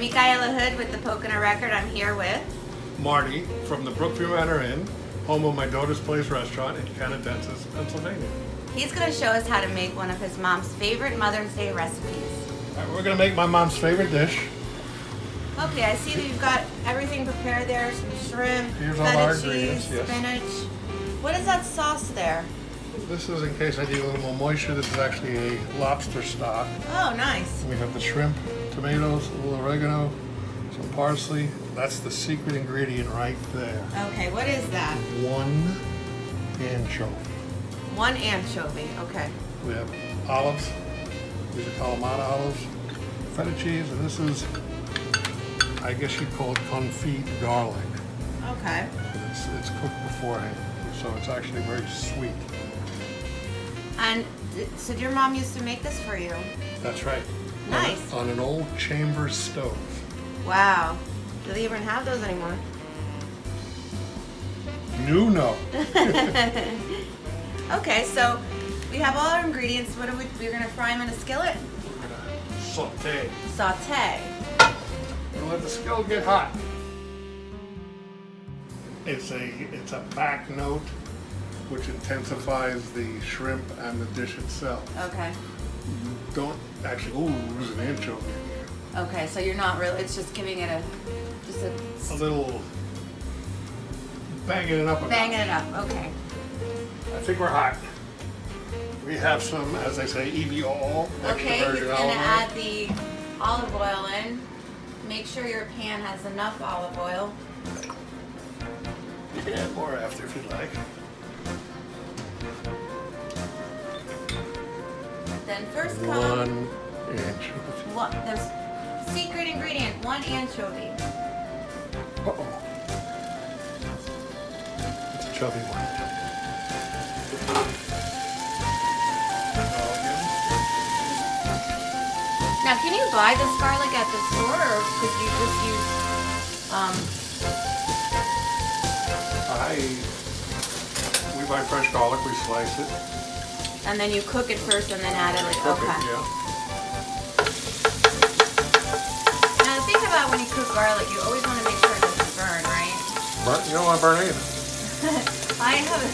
Micaela Hood with the Pocono Record. I'm here with Marty from the Brookview Manor Inn, home of my daughter's place restaurant in Canadensis, Pennsylvania. He's going to show us how to make one of his mom's favorite Mother's Day recipes. All right, we're going to make my mom's favorite dish. Okay, I see that you've got everything prepared there. Some shrimp, here's all our feta ingredients, cheese, yes. spinach. What is that sauce there? This is in case I need a little more moisture. This is actually a lobster stock. Oh, nice. We have the shrimp, tomatoes, a little oregano, some parsley. That's the secret ingredient right there. Okay, what is that? 1 anchovy. 1 anchovy, okay. We have olives. These are Kalamata olives, feta cheese, and this is, I guess you'd call it confit garlic. Okay. It's cooked beforehand, so it's actually very sweet. And so your mom used to make this for you? That's right. Nice. On an old chamber stove. Wow. Do they even have those anymore? No. Okay, so we have all our ingredients. What are we're gonna fry them in a skillet? We're gonna saute. Saute. We'll let the skillet get hot. It's a back note which intensifies the shrimp and the dish itself. Okay. Don't actually, ooh, there's an anchovy in here. Okay, so you're not really, it's just giving it a little banging it up. Banging it up, okay. I think we're hot. We have some, as they say, EVO. Okay, you're gonna add the olive oil in. Make sure your pan has enough olive oil. You can add more after if you'd like. Then first come 1 anchovy. the secret ingredient, 1 anchovy. Uh-oh. It's a chubby one. Now, can you buy this garlic at the store, or could you just use, We buy fresh garlic, we slice it. and then you cook it first and then add it, like, Cook okay. it, yeah. Now, the thing about when you cook garlic, you always want to make sure it doesn't burn, right? But you don't want to burn anything. I haven't.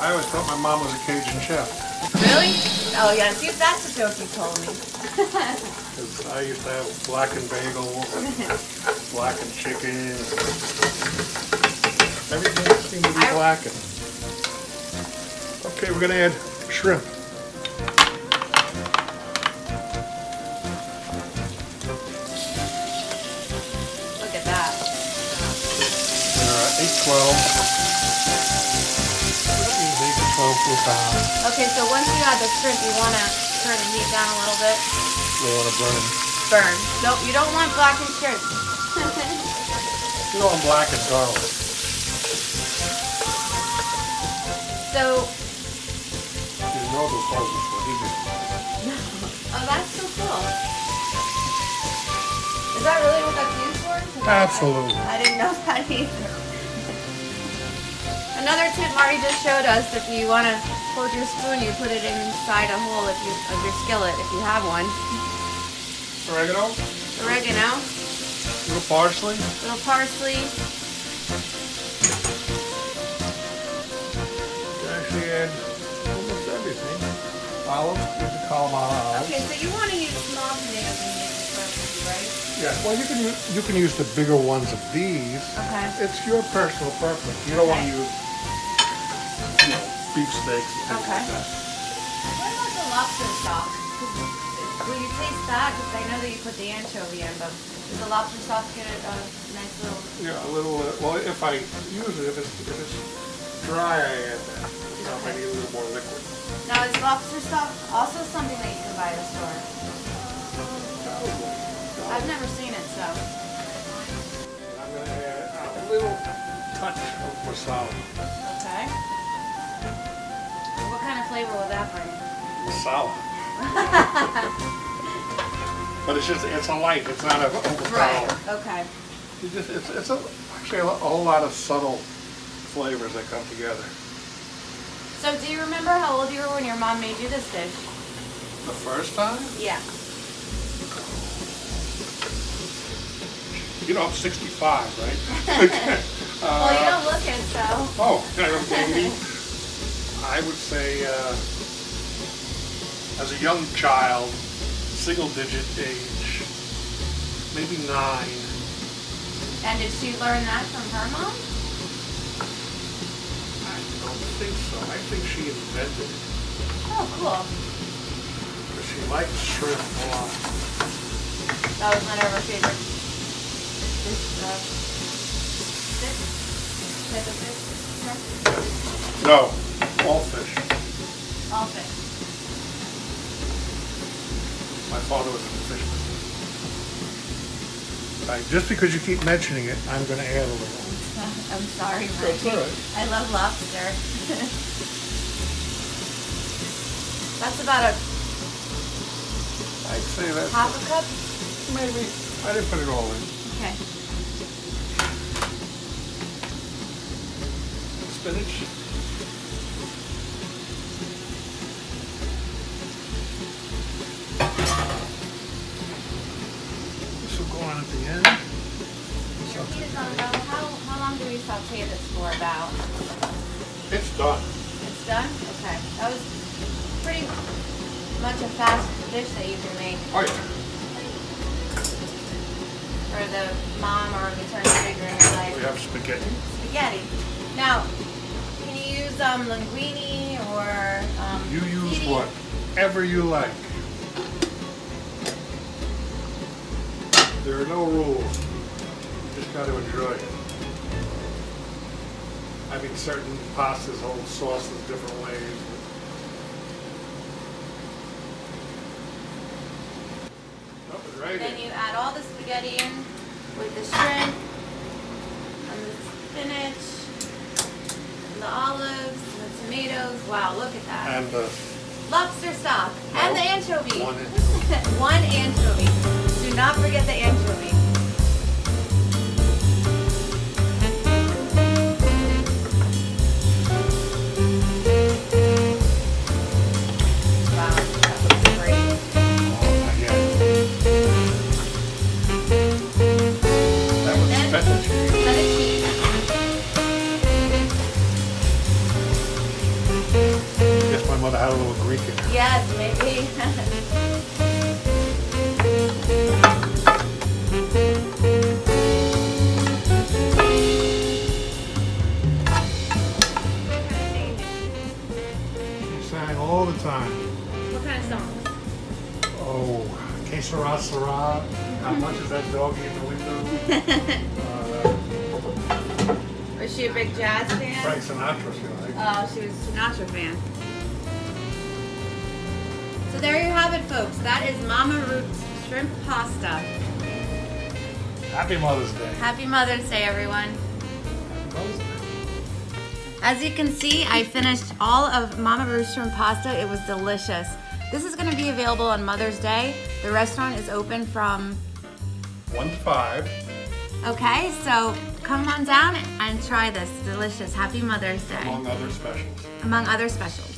I always thought my mom was a Cajun chef. Really? Oh, yeah. See, that's a joke you told me. Because I used to have blackened bagels, blackened chicken. Everything seemed to be blackened. Okay, we're going to add shrimp. Look at that. There are 8 to 12 to a pound. Okay, so once you add the shrimp, you want to turn the heat down a little bit. You don't want to burn them. Burn. Nope, you don't want blackened shrimp. You don't want blackened garlic. So, You know those houses what he did. oh, that's so cool. Is that really what that's used for? Absolutely. I didn't know that either. Another tip Marty just showed us, if you want to hold your spoon, you put it inside a hole of your skillet, if you have one. Oregano. Oregano. Little parsley. Little parsley. You actually add almost everything. Olives, these are Kalamata olives. Okay, so you want to use small tomatoes when you make this recipe, right? Yeah, well you can use the bigger ones of these. Okay. It's your personal preference. You don't want to use, beef steaks and things Okay. like that. What about the lobster stock? Will you taste that? Because I know that you put the anchovy in, but does the lobster stock get a nice little... Yeah, a little. Well, if I use it, if it's dry, I add that. Now if I need a little more liquid. Now, is lobster stock also something that you can buy at the store? I've never seen it, so. I'm going to add a little touch of masala. Okay. What kind of flavor will that bring? Masala. But it's a light. It's not a overpowering. Right. Okay. It's actually a whole lot of subtle flavors that come together. So do you remember how old you were when your mom made you this dish? The first time? Yeah. You know, I'm 65, right? Well, you don't look it, so. Oh, I don't maybe. I would say, as a young child, single-digit age, maybe 9. And did she learn that from her mom? I don't think so. I think she invented it. Oh, cool. Because she liked shrimp a lot. That was one of her favorite fish. Type of fish? No, all fish. All fish. My father was in the fish business. Just because you keep mentioning it, I'm going to add a little. I'm sorry, That's all right. I love lobster. That's about a I'd say that's half a cup? maybe. I didn't put it all in. Okay. Spinach. This will go on at the end. Your heat is on about how long do we saute this for about? It's done. It's done? Okay. That was pretty much a fast dish that you can make Oh yeah. for the mom or the turn figure in your life. We have spaghetti. Spaghetti. Now, can you use linguine or You use ziti? whatever you like. There are no rules. You just got to enjoy it. I mean, certain pastas hold sauces different ways. Oh, it's right Then in. you add all the spaghetti in with the shrimp and the spinach and the olives and the tomatoes. Wow, look at that. And the Lobster stock and the anchovy. one anchovy. One anchovy. Do not forget the anchovy. Wow, that looks great. Again. That was Then feta cheese. feta cheese. I guess my mother had a little Greek in her. Yes, maybe. She sang all the time. What kind of song? Oh, que sera, sera. How much is that doggy in the window? Was she a big jazz fan? Frank Sinatra, she liked. Oh, she was a Sinatra fan. So there you have it, folks. That is Mama Ruth's shrimp pasta. Happy Mother's Day. Happy Mother's Day, everyone. Happy Mother's Day. As you can see, I finished all of Mama Ruth's shrimp pasta. It was delicious. This is going to be available on Mother's Day. The restaurant is open from 1 to 5. Okay, so come on down and try this. Delicious. Happy Mother's Day. Among other specials. Among other specials.